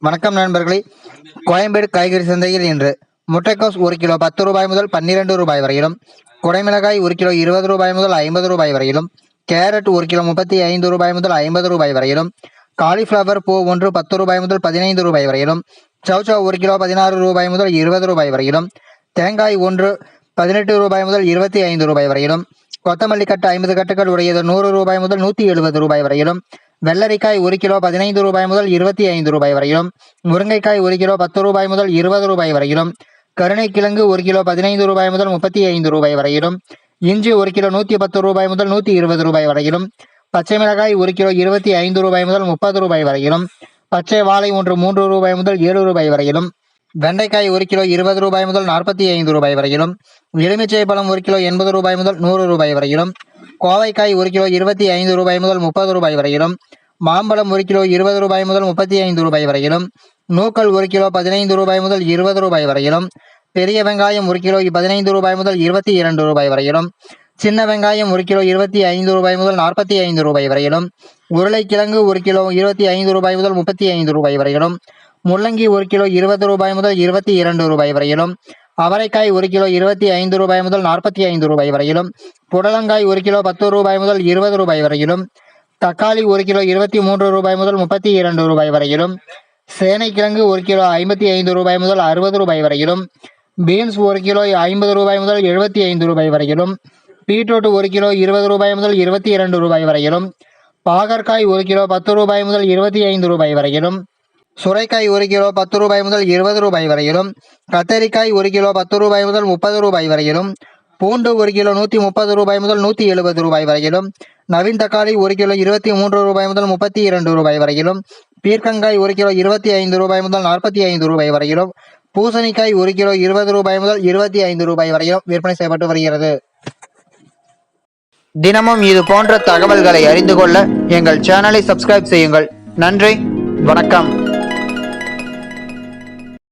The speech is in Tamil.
வணக்கம் நண்பர்களே. கோயம்பேடு காய்கறி சந்தையில் இன்று முட்டைக்கோஸ் 1 கிலோ 10 ரூபாய் முதல் 12 ரூபாய் வரையிலும், குடைமிளகாய் 1 கிலோ 20 ரூபாய் முதல் 50 ரூபாய் வரையிலும், கேரட் 1 கிலோ 35 ரூபாய் முதல் 50 ரூபாய் வரையிலும், காலிஃபிளவர் பூ 1 10 ரூபாய் முதல் 15 ரூபாய் வரையிலும், சௌச்சவ் 1 கிலோ 16 ரூபாய் முதல் 20 ரூபாய் வரையிலும், தேங்காய் 1 18 ரூபாய் முதல் 25 ரூபாய் வரையிலும், கொத்தமல்லி கட்டு 50 கட்டுகள் உடையது 100 ரூபாய் முதல் 170 ரூபாய் வரையிலும், வெள்ளரிக்காய் 1 கிலோ 15 ரூபாய் முதல் 25 ரூபாய் வரையிலும், முருங்கைக்காய் 1 கிலோ 10 ரூபாய் முதல் 20 ரூபாய் வரையிலும், கருணைக்கிழங்கு 1 கிலோ 15 ரூபாய் முதல் 35 ரூபாய் வரையிலும், இஞ்சி 1 கிலோ 110 ரூபாய் முதல் 120 ரூபாய் வரையிலும், பச்சை மிளகாய் 1 கிலோ 25 ரூபாய் முதல் 30 ரூபாய் வரையிலும், பச்சை வாழை 3 ரூபாய் முதல் 7 ரூபாய் வரையிலும், வெண்டைக்காய் 1 கிலோ 20 ரூபாய் முதல் 45 ரூபாய் வரையிலும், எலுமிச்சை பழம் 1 கிலோ 80 ரூபாய் முதல் 100 ரூபாய் வரையிலும், கோவைக்காய் 1 கிலோ 25 ரூபாய் முதல் 30 ரூபாய் வரையிலும், மாம்பழம் 1 கிலோ 20 ரூபாய் முதல் 35 ரூபாய் வரையிலும், நூக்கல் 1 கிலோ 15 ரூபாய் முதல் 20 ரூபாய் வரையிலும், பெரிய வெங்காயம் 1 கிலோ 15 ரூபாய் முதல் 22 ரூபாய் வரையிலும், சின்ன வெங்காயம் 1 கிலோ 25 ரூபாய் முதல் 45 ரூபாய் வரையிலும், உருளைக்கிழங்கு 1 கிலோ 25 ரூபாய் முதல் 35 ரூபாய் வரையிலும், முள்ளங்கி 1 கிலோ 20 ரூபாய் முதல் 22 ரூபாய் வரையிலும், அவரைக்காய் 1 கிலோ 25 ரூபாய் முதல் 45 ரூபாய் வரையிலும், புடலங்காய் 1 கிலோ 10 ரூபாய் முதல் 20 ரூபாய் வரையிலும், தக்காளி 1 கிலோ 23 ரூபாய் முதல் 32 ரூபாய் வரையிலும், சேனைக்கிழங்கு 1 கிலோ 55 ரூபாய் முதல் 60 ரூபாய் வரையிலும், பீன்ஸ் 1 கிலோ 50 ரூபாய் முதல் 75 ரூபாய் வரையிலும், பீட்ரூட் 1 கிலோ 20 ரூபாய் முதல் 22 ரூபாய் வரையிலும், பாகற்காய் 1 கிலோ 10 ரூபாய் முதல் 25 ரூபாய் வரையிலும், சுரைக்காய் 1 கிலோ 10 ரூபாய் முதல் 20 ரூபாய் வரையிலும், கத்தரிக்காய் 1 கிலோ 10 ரூபாய் முதல் 30 ரூபாய் வரையிலும், பூண்டு 1 கிலோ 130 ரூபாய் முதல் 170 ரூபாய் வரையிலும், நவீன் தக்காளி 1 கிலோ 23 ரூபாய் முதல் 32 ரூபாய் வரையிலும், பீர்க்கங்காய் 1 கிலோ 25 ரூபாய் முதல் 45 ரூபாய் வரையிலும், பூசணிக்காய் 1 கிலோ 20 ரூபாய் முதல் 25 ரூபாய் வரையிலும் விற்பனை செய்யப்பட்டு வருகிறது. தினமும் இது போன்ற தகவல்களை அறிந்து கொள்ள எங்கள் சேனலை சப்ஸ்கிரைப் செய்யுங்கள். நன்றி, வணக்கம்.